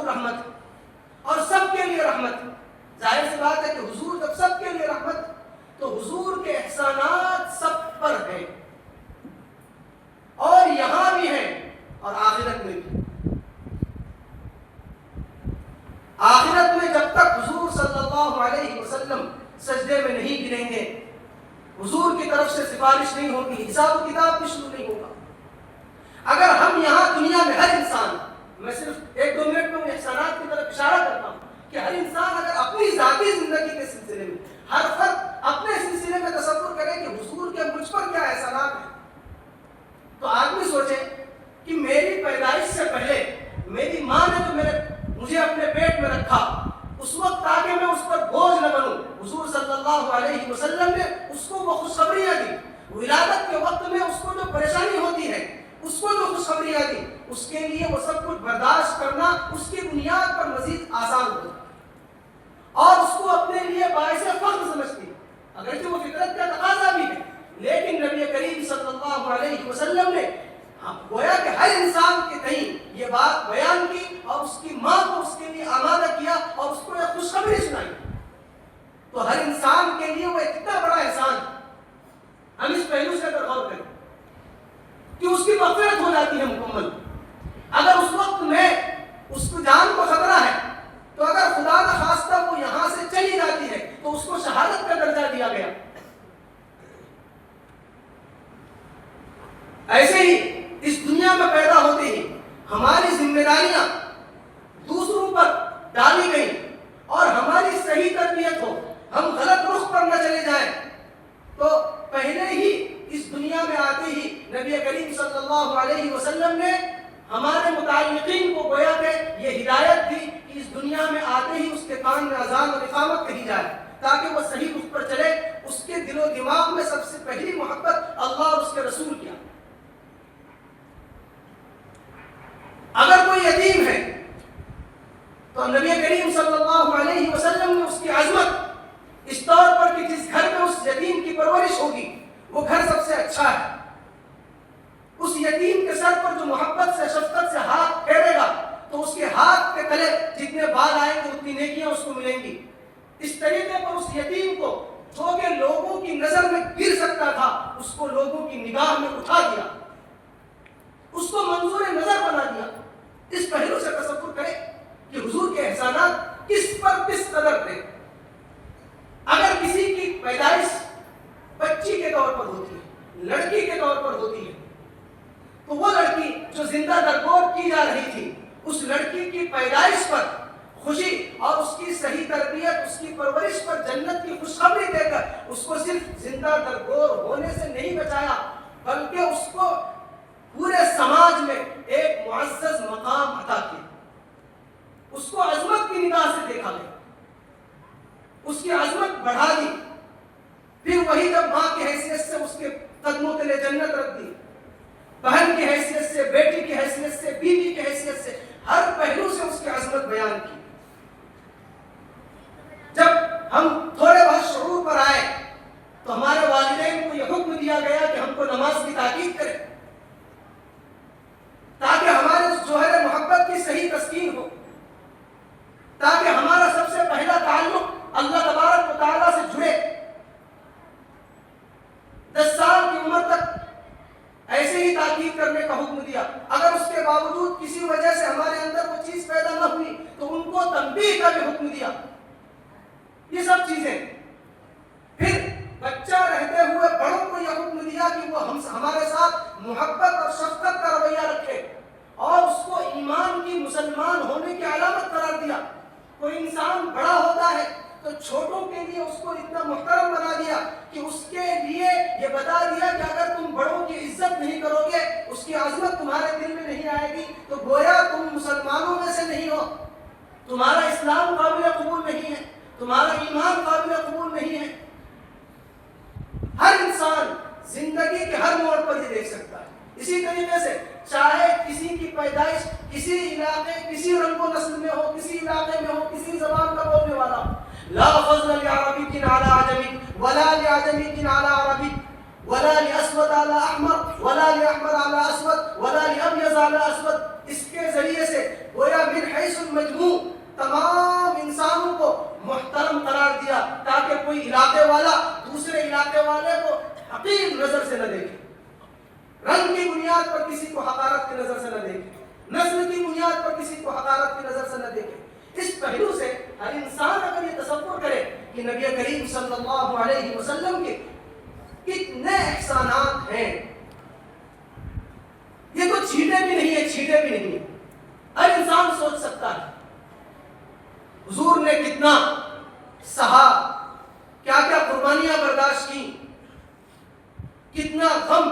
حضور رحمت ہے اور سب کے لیے رحمت ہے. ظاہر سی بات ہے کہ حضور جب سب کے لیے رحمت ہے تو حضور کے احسانات سب پر ہیں اور یہاں بھی ہیں اور آخرت میں بھی. آخرت میں جب تک حضور صلی اللہ علیہ وسلم سجدے میں نہیں گریں گے, حضور کی طرف سے سفارش نہیں ہوگی, حساب و کتاب بھی شروع نہیں ہوگا. اگر ہم یہاں دنیا میں ہر انسان, میں صرف 1-2 منٹ میں احسانات کی طرف اشارہ کرتا ہوں کہ ہر انسان اگر اپنی ذاتی زندگی کے سلسلے میں, ہر فرد اپنے سلسلے میں تصور کرے کہ حضور کے مجھ پر کیا احسانات ہیں, تو آدمی سوچے کہ میری پیدائش سے پہلے میری ماں نے جو مجھے اپنے پیٹ میں رکھا, اس وقت تاکہ میں اس پر بوجھ نہ بنوں, حضور صلی اللہ علیہ وسلم نے اس کو وہ خوشخبریاں دی. ولادت کے وقت میں اس کو جو پریشانی ہوتی ہے, اس کو جو خوشخبریاں دی, اس کے لیے وہ سب کچھ برداشت کرنا اس کی بنیاد پر مزید آسان ہوتا اور اس کو اپنے لیے باعث فخر سمجھتی, اگرچہ وہ فطرت کا تقاضا بھی ہے. لیکن نبی کریم صلی اللہ علیہ وسلم نے گویا کہ ہر انسان کے تئیں یہ بات بیان کی اور اس کی ماں کو اس کے لیے آمادہ کیا اور اس کو ایک خوشخبری سنائی. تو ہر انسان کے لیے وہ اتنا بڑا احسان, ہم اس پہلو سے اگر غور کریں کہ اس کی مغفرت ہو جاتی ہے مکمل. اگر اس وقت میں اس کو جان کو خطرہ ہے تو اگر خدا نہ خواستہ وہ یہاں سے چلی جاتی ہے تو اس کو شہادت کا درجہ دیا گیا. ایسے ہی اس دنیا میں پیدا ہوتے ہی ہماری ذمہ داریاں دوسروں پر ڈالی گئی اور ہماری صحیح تربیت ہو, ہم غلط رخ پر نہ چلے جائیں, تو پہلے ہی اس دنیا میں آتے ہی نبی کریم صلی اللہ علیہ وسلم نے ہمارے متعلقین کو گویا کہ یہ ہدایت دی کہ اس دنیا میں آتے ہی اس کے کان میں اذان اور اقامت کہی جائے تاکہ وہ صحیح رخ پر چلے. اس کے دل و دماغ میں سب سے پہلی محبت اللہ اور اس کے رسول کی. اگر کوئی یتیم ہے تو نبی کریم صلی اللہ علیہ وسلم نے اس کی عظمت اس طور پر کہ جس گھر میں اس یتیم کی پرورش ہوگی وہ گھر سب سے اچھا ہے. اس یتیم کے سر پر جو محبت سے شفقت سے ہاتھ پھیرے گا تو اس کے ہاتھ کے تلے جتنے بال آئیں گے اتنی نیکیاں اس کو ملیں گی. اس طریقے پر اس یتیم کو جو کہ لوگوں کی نظر میں گر سکتا تھا اس کو لوگوں کی نگاہ میں اٹھا دیا, اس کو منظور نظر بنا دیا. اس پہلو سے تصور کریں کہ حضور کے احسانات کس پر کس قدر تھے. اگر کسی کی پیدائش بچی کے طور پر ہوتی ہے, لڑکی کے طور پر ہوتی ہے, تو وہ لڑکی جو زندہ درگور کی جا رہی تھی, اس لڑکی کی پیدائش پر خوشی اور اس کی صحیح تربیت, اس کی پرورش پر جنت کی خوشخبری دے کر اس کو صرف زندہ درگور ہونے سے نہیں بچایا بلکہ اس کو پورے سماج میں ایک معزز مقام عطا کیا. اس کو عظمت کی نگاہ سے دیکھا گیا, اس کی عظمت بڑھا دی. پھر وہی جب ماں کی حیثیت سے اس کے قدموں تلے جنت رکھ دی, بہن کی حیثیت سے, بیٹی کی حیثیت سے, بیوی کی حیثیت سے, ہر پہلو سے اس کی عظمت بیان کی. جب ہم تھوڑے بہت شعور پر آئے تو ہمارے والدین کو یہ حکم دیا گیا کہ ہم کو نماز کی تاکید کریں تاکہ ہمارے اس جوہر محبت کی صحیح تسکین ہو, تاکہ ہمارا سب سے پہلا تعلق اللہ تبارک و تعالیٰ سے جڑے. 10 سال کی عمر تک ایسے ہی تاکید کرنے کا حکم دیا. اگر اس کے باوجود کسی وجہ سے ہمارے اندر وہ چیز پیدا نہ ہوئی تو ان کو تنبیہ کا بھی حکم دیا. یہ سب چیزیں. پھر بچہ رہتے ہوئے بڑوں کو یہ حکم دیا کہ وہ ہمارے ساتھ محبت اور شفقت کا رویہ رکھے اور اس کو ایمان کی مسلمان ہونے کی علامت قرار دیا. کوئی انسان بڑا ہوتا ہے تو چھوٹوں کے لیے اس کو اتنا محترم بنا دیا کہ اس کے لیے یہ بتا دیا کہ اگر تم بڑوں کی عزت نہیں کرو گے, اس کی عظمت تمہارے دل میں نہیں آئے گی, تو گویا تم مسلمانوں میں سے نہیں ہو, تمہارا اسلام قابل قبول نہیں ہے, تمہارا ایمان قابل قبول نہیں ہے. ہر انسان زندگی کے ہر موڑ پر یہ دیکھ سکتا ہے. اسی طریقے سے چاہے کسی کی پیدائش کسی علاقے, کسی رنگ و نسل میں ہو, کسی علاقے میں ہو, کسی زبان کا بولنے والا ہو, لا فضل لعربی علی عجمی ولا لعجمی علی عربی, ولا لاسود علی احمر ولا لاحمر علی اسود ولا لابیض علی اسود، اس کے ذریعے سے گویا من حیث المجموع تمام انسانوں کو محترم قرار دیا تاکہ کوئی علاقے والا دوسرے علاقے والے کو حقیر نظر سے نہ دیکھے، رنگ کی بنیاد پر کسی کو حقارت کی نظر سے نہ دیکھے، نسل کی بنیاد پر کسی کو حقارت کی نظر سے نہ دیکھے۔ اس پہلو سے ہر انسان اگر یہ تصور کرے کہ نبی کریم صلی اللہ علیہ وسلم کے کتنے احسانات ہیں، یہ تو چھیٹے بھی نہیں ہے، چھیٹے بھی نہیں ہے، ہر انسان سوچ سکتا ہے حضور نے کتنا سہا، کیا کیا قربانیاں برداشت کی، کتنا غم،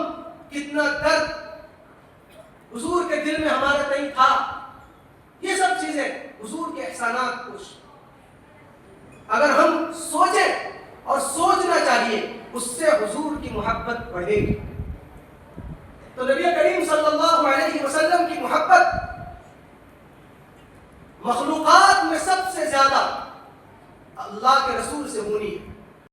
کتنا درد حضور کے دل میں ہمارے تئیں تھا، یہ سب چیزیں حضور کے احسانات کچھ اگر ہم سوچیں اور سوچنا چاہیے اس سے حضور کی محبت بڑھے گی۔ تو نبی کریم صلی اللہ علیہ وسلم کی محبت مخلوقات میں سب سے زیادہ اللہ کے رسول سے ہونی ہے۔